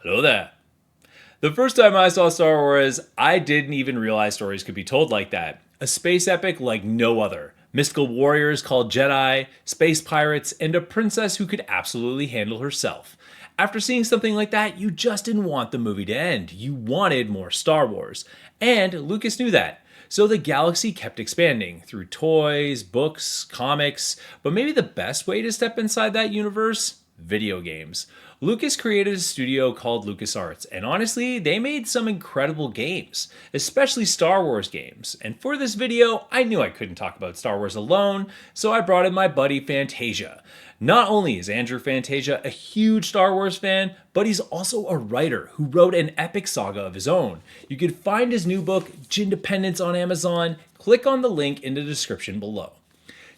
Hello there. The first time I saw Star Wars, I didn't even realize stories could be told like that. A space epic like no other. Mystical warriors called Jedi, space pirates, and a princess who could absolutely handle herself. After seeing something like that, you just didn't want the movie to end. You wanted more Star Wars. And Lucas knew that. So the galaxy kept expanding through toys, books, comics, but maybe the best way to step inside that universe? Video games. Lucas created a studio called LucasArts, and honestly, they made some incredible games, especially Star Wars games. And for this video, I knew I couldn't talk about Star Wars alone, so I brought in my buddy Fantasia. Not only is Andrew Fantasia a huge Star Wars fan, but he's also a writer who wrote an epic saga of his own. You can find his new book, Jindependence, on Amazon. Click on the link in the description below.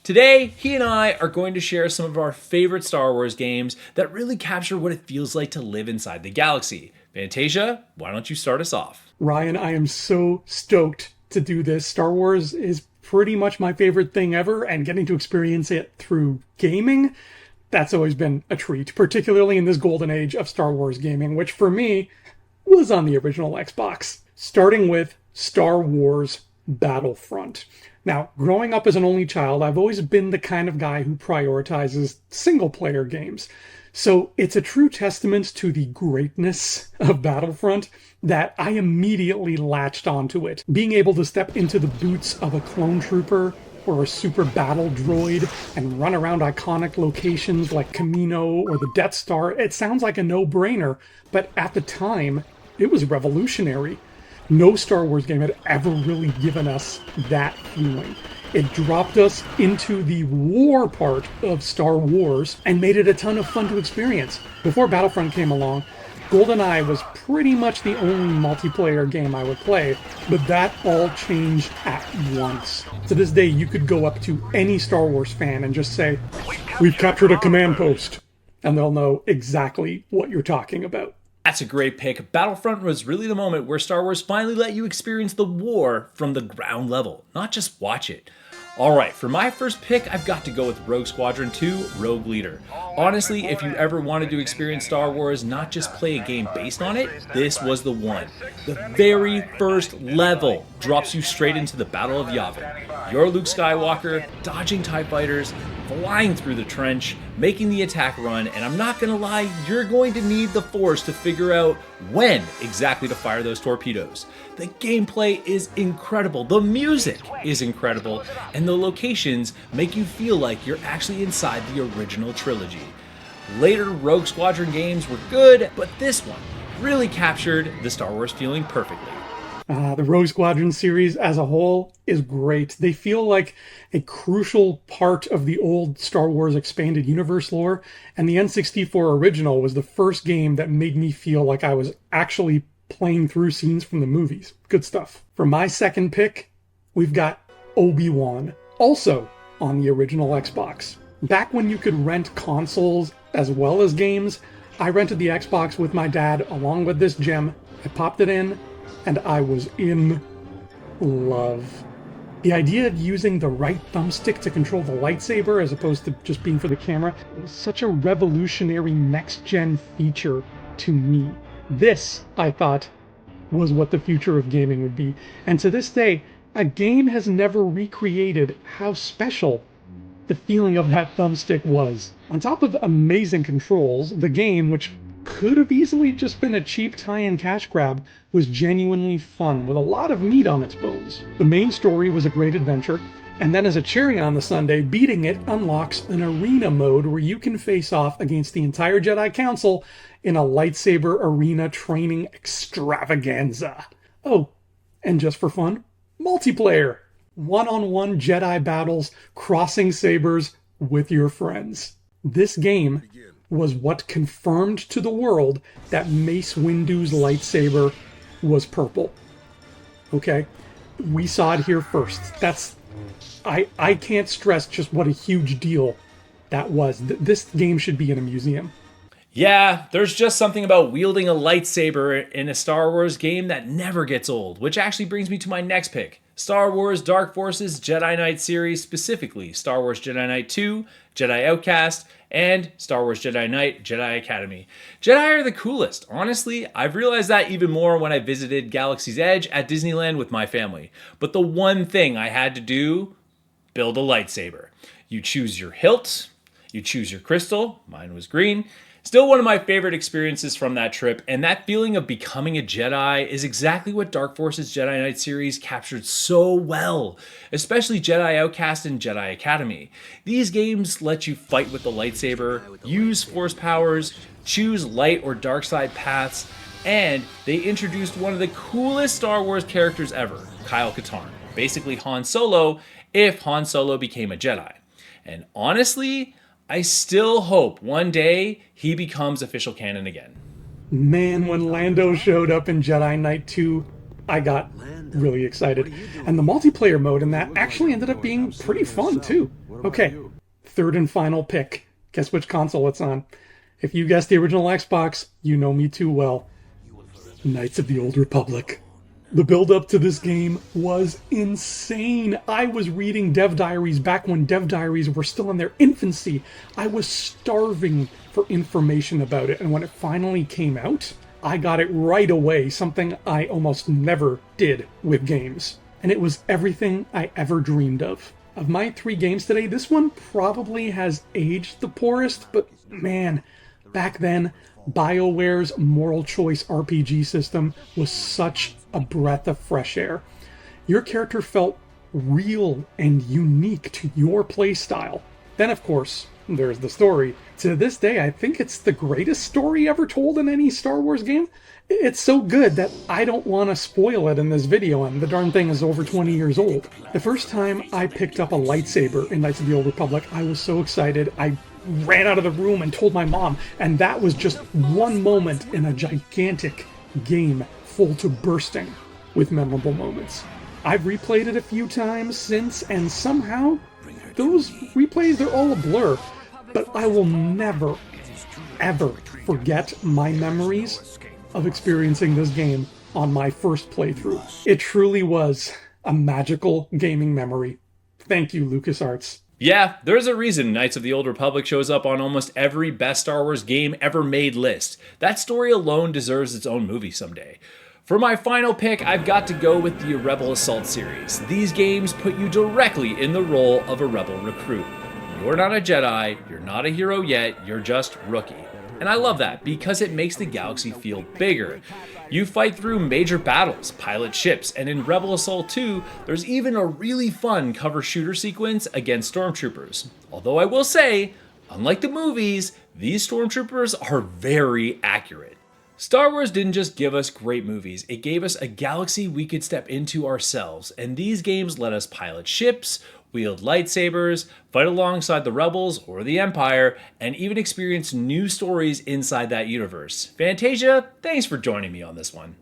Today, he and I are going to share some of our favorite Star Wars games that really capture what it feels like to live inside the galaxy. Fantasia, why don't you start us off? Ryan, I am so stoked to do this. Star Wars is pretty much my favorite thing ever, and getting to experience it through gaming, that's always been a treat, particularly in this golden age of Star Wars gaming, which for me was on the original Xbox. Starting with Star Wars Battlefront. Now, growing up as an only child, I've always been the kind of guy who prioritizes single-player games. So it's a true testament to the greatness of Battlefront that I immediately latched onto it. Being able to step into the boots of a clone trooper or a super battle droid and run around iconic locations like Camino or the Death Star, it sounds like a no-brainer, but at the time, it was revolutionary. No Star Wars game had ever really given us that feeling. It dropped us into the war part of Star Wars and made it a ton of fun to experience. Before Battlefront came along, GoldenEye was pretty much the only multiplayer game I would play, but that all changed at once. To this day, you could go up to any Star Wars fan and just say, "We've captured a command post," and they'll know exactly what you're talking about. That's a great pick. Battlefront was really the moment where Star Wars finally let you experience the war from the ground level, not just watch it. Alright, for my first pick, I've got to go with Rogue Squadron 2, Rogue Leader. Honestly, if you ever wanted to experience Star Wars, not just play a game based on it, this was the one. The very first level drops you straight into the Battle of Yavin. You're Luke Skywalker, dodging TIE fighters, flying through the trench, making the attack run, and I'm not gonna lie, you're going to need the Force to figure out when exactly to fire those torpedoes. The gameplay is incredible, the music is incredible, and the locations make you feel like you're actually inside the original trilogy. Later Rogue Squadron games were good, but this one really captured the Star Wars feeling perfectly. The Rogue Squadron series as a whole is great. They feel like a crucial part of the old Star Wars expanded universe lore, and the N64 original was the first game that made me feel like I was actually playing through scenes from the movies. Good stuff. For my second pick, we've got Obi-Wan, also on the original Xbox. Back when you could rent consoles as well as games, I rented the Xbox with my dad along with this gem. I popped it in, and I was in love. The idea of using the right thumbstick to control the lightsaber as opposed to just being for the camera was such a revolutionary next-gen feature to me. This, I thought, was what the future of gaming would be. And to this day, a game has never recreated how special the feeling of that thumbstick was. On top of amazing controls, the game, which could have easily just been a cheap tie-in cash grab, was genuinely fun, with a lot of meat on its bones. The main story was a great adventure, and then as a cherry on the sundae, beating it unlocks an arena mode where you can face off against the entire Jedi Council in a lightsaber arena training extravaganza. Oh, and just for fun, multiplayer. One-on-one Jedi battles, crossing sabers with your friends. This game was what confirmed to the world that Mace Windu's lightsaber was purple. Okay? We saw it here first. I can't stress just what a huge deal that was. This game should be in a museum. Yeah, there's just something about wielding a lightsaber in a Star Wars game that never gets old, which actually brings me to my next pick. Star Wars Dark Forces Jedi Knight series, specifically Star Wars Jedi Knight 2, Jedi Outcast, and Star Wars Jedi Knight Jedi Academy. Jedi are the coolest. Honestly, I've realized that even more when I visited Galaxy's Edge at Disneyland with my family. But the one thing I had to do, build a lightsaber. You choose your hilt, you choose your crystal, mine was green. Still one of my favorite experiences from that trip, and that feeling of becoming a Jedi is exactly what Dark Forces Jedi Knight series captured so well, especially Jedi Outcast and Jedi Academy. These games let you fight with the lightsaber, use force powers, choose light or dark side paths, and they introduced one of the coolest Star Wars characters ever, Kyle Katarn, basically Han Solo if Han Solo became a Jedi. And honestly, I still hope one day he becomes official canon again. Man, when Lando showed up in Jedi Knight 2, I got really excited. And the multiplayer mode in that actually ended up being pretty fun, too. Okay, third and final pick. Guess which console it's on. If you guessed the original Xbox, you know me too well. Knights of the Old Republic. The build-up to this game was insane. I was reading dev diaries back when dev diaries were still in their infancy. I was starving for information about it, and when it finally came out, I got it right away, something I almost never did with games. And it was everything I ever dreamed of. Of my 3 games today, this one probably has aged the poorest, but man, back then, BioWare's Moral Choice RPG system was such a breath of fresh air. Your character felt real and unique to your playstyle. Then, of course, there's the story. To this day, I think it's the greatest story ever told in any Star Wars game. It's so good that I don't want to spoil it in this video, and the darn thing is over 20 years old. The first time I picked up a lightsaber in Knights of the Old Republic, I was so excited. I ran out of the room and told my mom, and that was just one moment in a gigantic game full to bursting with memorable moments. I've replayed it a few times since, and somehow those replays, they're all a blur. But I will never, ever forget my memories of experiencing this game on my first playthrough. It truly was a magical gaming memory. Thank you, LucasArts. Yeah, there's a reason Knights of the Old Republic shows up on almost every best Star Wars game ever made list. That story alone deserves its own movie someday. For my final pick, I've got to go with the Rebel Assault series. These games put you directly in the role of a rebel recruit. You're not a Jedi, you're not a hero yet, you're just rookie. And I love that because it makes the galaxy feel bigger. You fight through major battles, pilot ships, and in Rebel Assault 2, there's even a really fun cover shooter sequence against stormtroopers. Although I will say, unlike the movies, these stormtroopers are very accurate. Star Wars didn't just give us great movies, it gave us a galaxy we could step into ourselves, and these games let us pilot ships, wield lightsabers, fight alongside the Rebels or the Empire, and even experience new stories inside that universe. Fantasia, thanks for joining me on this one.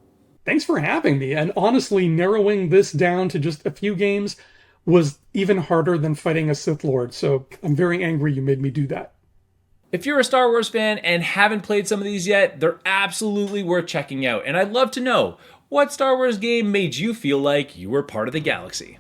Thanks for having me, and honestly, narrowing this down to just a few games was even harder than fighting a Sith Lord, so I'm very angry you made me do that. If you're a Star Wars fan and haven't played some of these yet, they're absolutely worth checking out, and I'd love to know, what Star Wars game made you feel like you were part of the galaxy?